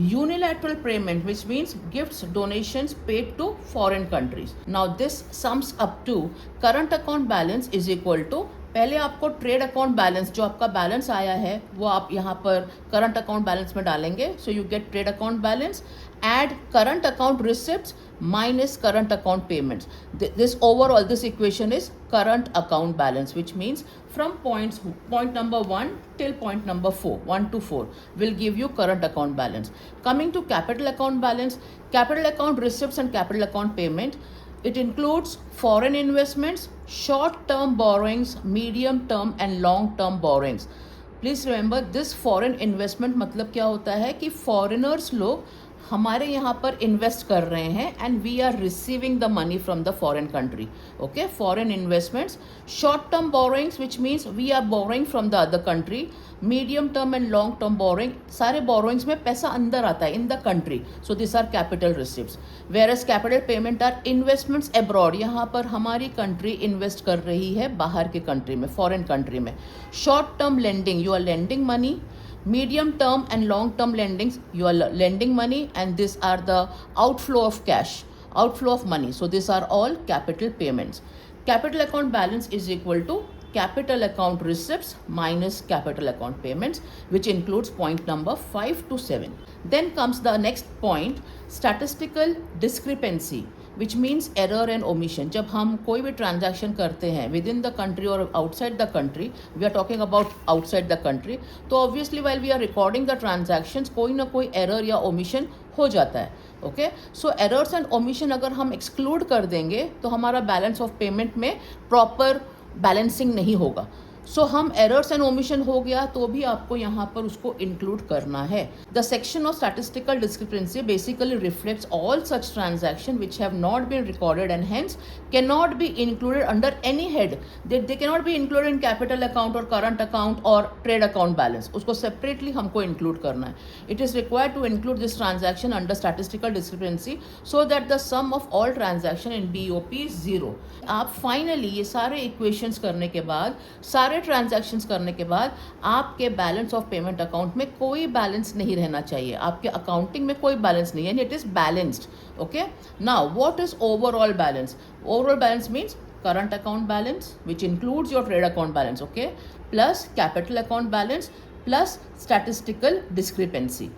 Unilateral payment, which means gifts, donations paid to foreign countries. Now this sums up to current account balance is equal to, पहले आपको trade account balance, जो आपका balance आया है वो आप यहाँ पर करंट अकाउंट बैलेंस में डालेंगे. So you get trade account balance, add current account receipts minus current account payments. This overall, this equation is current account balance, which means from point number 1 till point number 4, 1 to 4 will give you current account balance. Coming to capital account balance, capital account receipts and capital account payment, it includes foreign investments, short term borrowings, medium term and long term borrowings. Please remember this foreign investment मतलब क्या होता है कि foreigners लोग हमारे यहाँ पर invest कर रहे हैं and we are receiving the money from the foreign country. Okay, foreign investments, short term borrowings which means we are borrowing from the other country, medium term and long term borrowing, सारे borrowings में पैसा अंदर आता है in the country. So this are capital receipts. Whereas capital payment are investments abroad, यहाँ पर हमारी country invest कर रही है बाहर के कंट्री में, फॉरेन कंट्री में. Short term lending, you are lending money. Medium term and long term lendings, you are lending money and these are the outflow of cash, outflow of money. So these are all capital payments. Capital account balance is equal to capital account receipts minus capital account payments, which includes point number 5 to 7. Then comes the next point, statistical discrepancy, which means error and omission. जब हम कोई भी transaction करते हैं within the country और outside the country, we are talking about outside the country, तो obviously while we are recording the transactions कोई ना कोई एरर या ओमिशन हो जाता है. Okay, so errors and omission अगर हम एक्सक्लूड कर देंगे तो हमारा बैलेंस ऑफ पेमेंट में प्रॉपर बैलेंसिंग नहीं होगा. सो हम एरर्स एंड ओमिशन हो गया तो भी आपको यहाँ पर उसको इंक्लूड करना है. The section of statistical discrepancy basically reflects all such transaction which have not been recorded and hence can not be included under any head. They can not be included in capital account और current account और trade account balance. उसको separately हमको include करना है. It is required to include this transaction under statistical discrepancy so that the sum of all transaction in BOP is zero. आप finally ये सारे equations करने के बाद, सारे ट्रांजैक्शंस करने के बाद आपके बैलेंस ऑफ पेमेंट अकाउंट में कोई बैलेंस नहीं रहना चाहिए. आपके अकाउंटिंग में कोई बैलेंस नहीं है, it is balanced. Okay, now what is overall balance? Overall balance means current account balance which includes your trade account balance, okay, plus capital account balance plus statistical discrepancy.